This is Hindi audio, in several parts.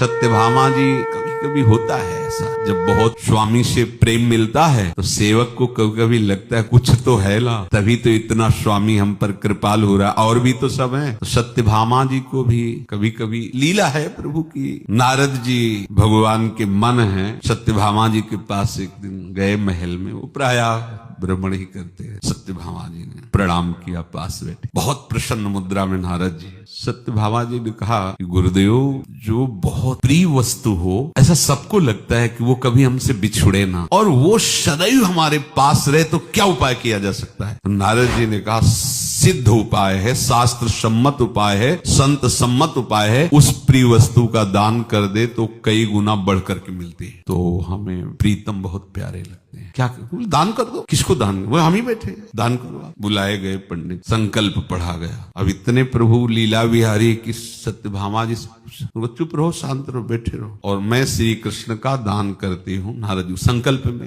सत्यभामा जी कभी कभी होता है ऐसा, जब बहुत स्वामी से प्रेम मिलता है तो सेवक को कभी कभी लगता है कुछ तो है ला, तभी तो इतना स्वामी हम पर कृपाल हो रहा है, और भी तो सब है। तो सत्यभामा जी को भी कभी कभी लीला है प्रभु की। नारद जी भगवान के मन है, सत्यभामा जी के पास एक दिन गए महल में, वो प्राय भ्रमण ही करते हैं। सत्यभामा जी ने प्रणाम किया, पास बैठे, बहुत प्रसन्न मुद्रा में नारद जी। सत्यभामा जी ने कहा कि गुरुदेव, जो बहुत प्रिय वस्तु हो ऐसा सबको लगता है कि वो कभी हमसे बिछुड़े ना, और वो सदैव हमारे पास रहे, तो क्या उपाय किया जा सकता है? तो नारद जी ने कहा सिद्ध उपाय है, शास्त्र सम्मत उपाय है, संत सम्मत उपाय है, उस प्रिय वस्तु का दान कर दे तो कई गुना बढ़ करके मिलती है। तो हमें प्रीतम बहुत प्यारे लगते हैं, क्या दान कर दो। किसको दान? वो हम ही बैठे, दान करो। बुलाए गए पंडित, संकल्प पढ़ा गया। अब इतने प्रभु लीला विहारी की सत्यभामा जी वो चुप रहो, शांत रहो, बैठे रहो, और मैं श्री कृष्ण का दान करती हूँ। नारद जी संकल्प में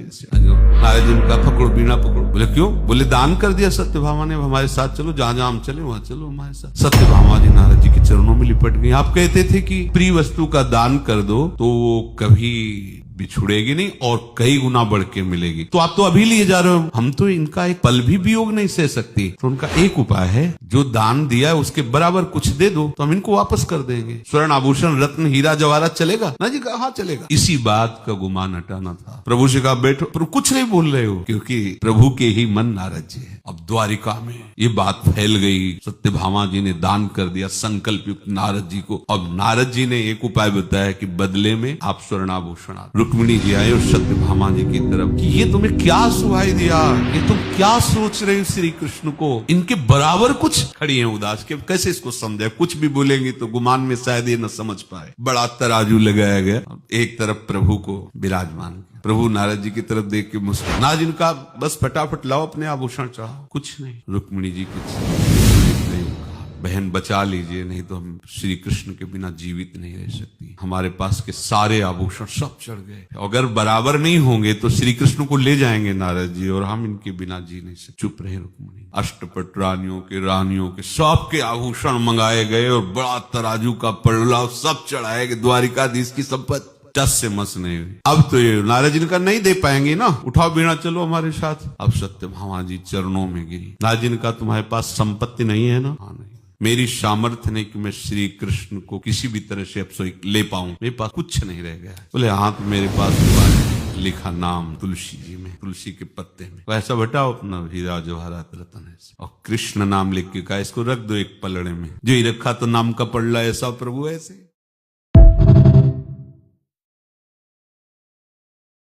नारद जी का पकड़ो, बीणा पकड़ो। बोले क्यों? बोले दान कर दिया सत्यभामा ने, हमारे साथ चलो, जहां जहां हम चले वहां चलो हमारे साथ। सत्यभामा जी नारद जी के चरणों में लिपट गई। आप कहते थे कि प्रिय वस्तु का दान कर दो तो वो कभी बिछुड़ेगी नहीं और कई गुना बढ़ के मिलेगी, तो आप तो अभी लिए जा रहे हो, हम तो इनका एक पल भी वियोग नहीं सह सकती। तो उनका एक उपाय है, जो दान दिया है उसके बराबर कुछ दे दो तो हम इनको वापस कर देंगे। स्वर्ण आभूषण रत्न हीरा जवाहरात चलेगा ना? जी कहा हाँ चलेगा। इसी बात का गुमान हटाना था। प्रभु से कहा बैठो, प्रभु कुछ नहीं बोल रहे हो, क्योंकि प्रभु के ही मन नारद जी है। अब द्वारिका में ये बात फैल गई, सत्यभामा जी ने दान कर दिया संकल्प युक्त नारद जी को। अब नारद जी ने एक उपाय बताया कि बदले में आप स्वर्णाभूषण। रुक्मिणी जी आए और सत्यभामा जी की तरफ कि ये तुम्हें क्या सुहाई दिया, ये तुम क्या सोच रहे हो श्री कृष्ण को, इनके बराबर कुछ खड़ी है उदास के, कैसे इसको समझाए? कुछ भी बोलेंगे तो गुमान में शायद ये न समझ पाए। बड़ा तराजू लगाया गया, एक तरफ प्रभु को विराजमान, प्रभु नारद जी की तरफ देख के मुस्कुराए। नारद जी ने कहा बस फटाफट लाओ अपने आभूषण चढ़ाओ। कुछ नहीं। रुक्मिणी जी कुछ बहन बचा लीजिए, नहीं तो हम श्री कृष्ण के बिना जीवित नहीं रह सकती। हमारे पास के सारे आभूषण सब चढ़ गए, अगर बराबर नहीं होंगे तो श्री कृष्ण को ले जाएंगे नारद जी, और हम इनके बिना जी नहीं सकते। चुप रहे रुक्मिणी। अष्टपट रानियों के सबके आभूषण मंगाए गए और बड़ा तराजू का पड़ला सब चढ़ाए गए। द्वारिकाधीश की संपत्ति टस से मस नहीं हुई। अब तो ये नारद जी का नहीं दे पाएंगे ना, उठाओ बीणा चलो हमारे साथ। अब सत्यभामा जी चरणों में गिरी। नारद जी ने कहा तुम्हारे पास संपत्ति नहीं है ना? हाँ नहीं। मेरी सामर्थ्य नहीं कि मैं श्री कृष्ण को किसी भी तरह से अब ले पाऊं, मेरे पास कुछ नहीं रह गया। बोले हाँ तो मेरे पास लिखा नाम तुलसी जी में, तुलसी के पत्ते में, वैसा बटाओ अपना हीरा जवाहरात रतन है, और कृष्ण नाम लिख के कहा इसको रख दो एक पलड़े में। जो ही रखा तो नाम का पड़ला ऐसा प्रभु ऐसे।